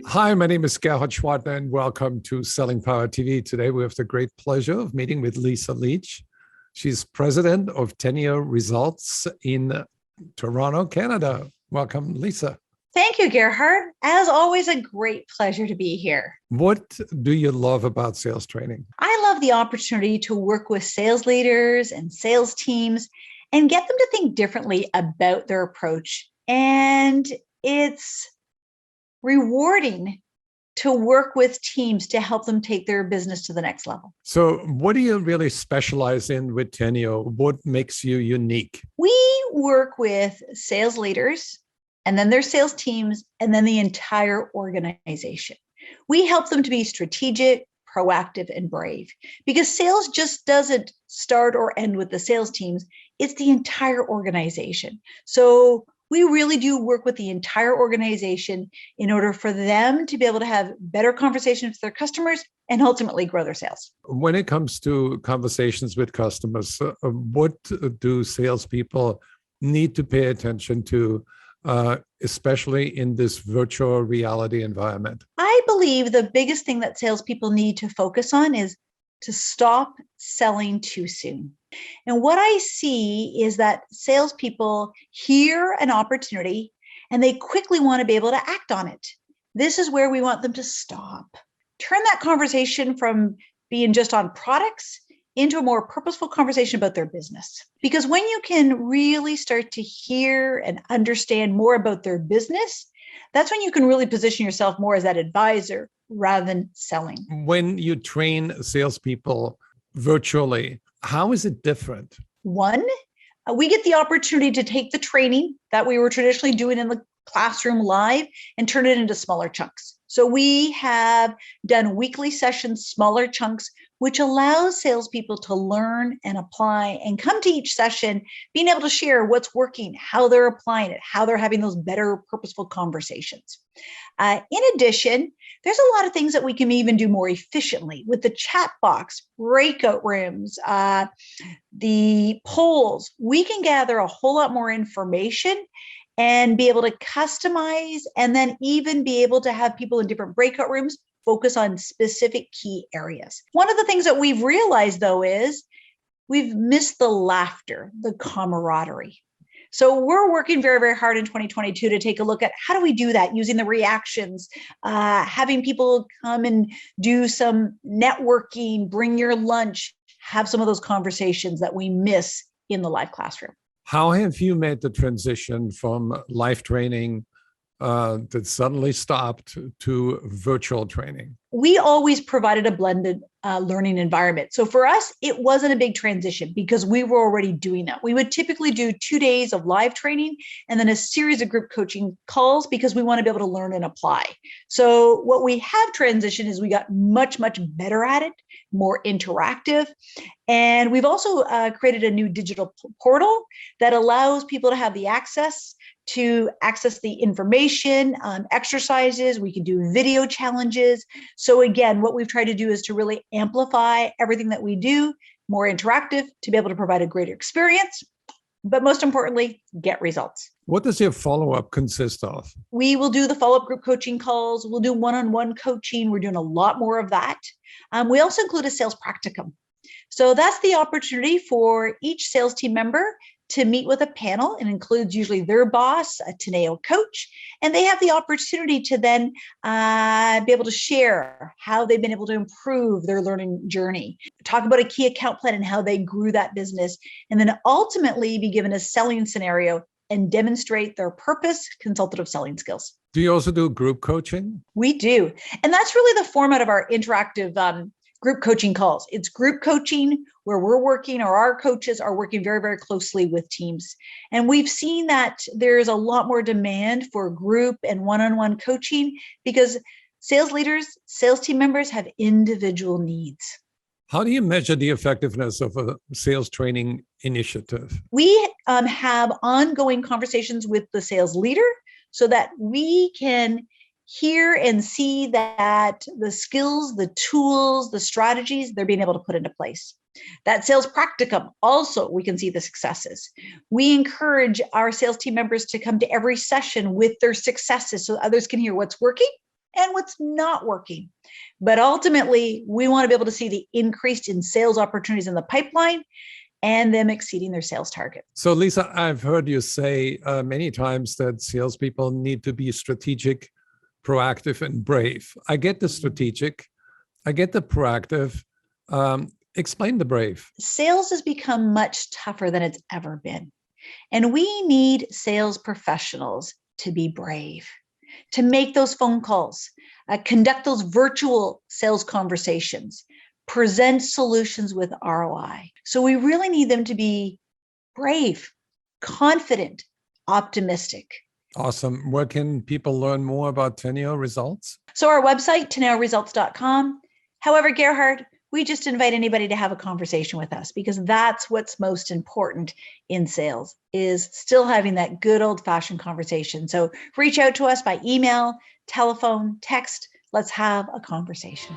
Hi, my name is Gerhard Schwartner, and welcome to Selling Power TV. Today, we have the great pleasure of meeting with Lisa Leach. She's president of Teneo Results in Toronto, Canada. Welcome, Lisa. Thank you, Gerhard. As always, a great pleasure to be here. What do you love about sales training? I love the opportunity to work with sales leaders and sales teams and get them to think differently about their approach. And it's rewarding to work with teams to help them take their business to the next level. So what do you really specialize in with Teneo? What makes you unique? We work with sales leaders and then their sales teams and then the entire organization. We help them to be strategic, proactive, and brave because sales just doesn't start or end with the sales teams. It's the entire organization. So we really do work with the entire organization in order for them to be able to have better conversations with their customers and ultimately grow their sales. When it comes to conversations with customers, what do salespeople need to pay attention to, especially in this virtual reality environment? I believe the biggest thing that salespeople need to focus on is to stop selling too soon. And what I see is that salespeople hear an opportunity and they quickly want to be able to act on it. This is where we want them to stop. Turn that conversation from being just on products into a more purposeful conversation about their business. Because when you can really start to hear and understand more about their business, that's when you can really position yourself more as that advisor rather than selling. When you train salespeople virtually, how is it different? One, we get the opportunity to take the training that we were traditionally doing in the classroom live and turn it into smaller chunks. So we have done weekly sessions, smaller chunks, which allows salespeople to learn and apply and come to each session, being able to share what's working, how they're applying it, how they're having those better purposeful conversations. In addition, there's a lot of things that we can even do more efficiently with the chat box, breakout rooms, the polls. We can gather a whole lot more information and be able to customize and then even be able to have people in different breakout rooms focus on specific key areas. One of the things that we've realized, though, is we've missed the laughter, the camaraderie. So we're working very, very hard in 2022 to take a look at how do we do that using the reactions, having people come and do some networking, bring your lunch, have some of those conversations that we miss in the live classroom. How have you made the transition from live training that suddenly stopped to virtual training? We always provided a blended learning environment. So for us, it wasn't a big transition because we were already doing that. We would typically do 2 days of live training and then a series of group coaching calls because we want to be able to learn and apply. So what we have transitioned is we got much, much better at it, more interactive. And we've also created a new digital portal that allows people to have the access to access the information, exercises. We can do video challenges. So again, what we've tried to do is to really amplify everything that we do, more interactive, to be able to provide a greater experience, but most importantly, get results. What does your follow-up consist of? We will do the follow-up group coaching calls. We'll do one-on-one coaching. We're doing a lot more of that. We also include a sales practicum. So that's the opportunity for each sales team member to meet with a panel. It includes usually their boss, a Teneo coach, and they have the opportunity to then be able to share how they've been able to improve their learning journey, talk about a key account plan and how they grew that business, and then ultimately be given a selling scenario and demonstrate their purpose, consultative selling skills. Do you also do group coaching? We do. And that's really the format of our interactive group coaching calls. It's group coaching where we're working, or our coaches are working very, very closely with teams. And we've seen that there's a lot more demand for group and one-on-one coaching because sales leaders, sales team members have individual needs. How do you measure the effectiveness of a sales training initiative? We have ongoing conversations with the sales leader so that we can hear and see that the skills, the tools, the strategies, they're being able to put into place. That sales practicum, also we can see the successes. We encourage our sales team members to come to every session with their successes so others can hear what's working and what's not working. But ultimately, we want to be able to see the increase in sales opportunities in the pipeline and them exceeding their sales target. So, Lisa, I've heard you say many times that salespeople need to be strategic, proactive, and brave. I get the strategic, I get the proactive. Explain the brave. Sales has become much tougher than it's ever been. And we need sales professionals to be brave, to make those phone calls, conduct those virtual sales conversations, present solutions with ROI. So we really need them to be brave, confident, optimistic. Awesome. Where can people learn more about Teneo Results? So our website, teneoresults.com. However, Gerhard, we just invite anybody to have a conversation with us because that's what's most important in sales is still having that good old-fashioned conversation. So reach out to us by email, telephone, text. Let's have a conversation.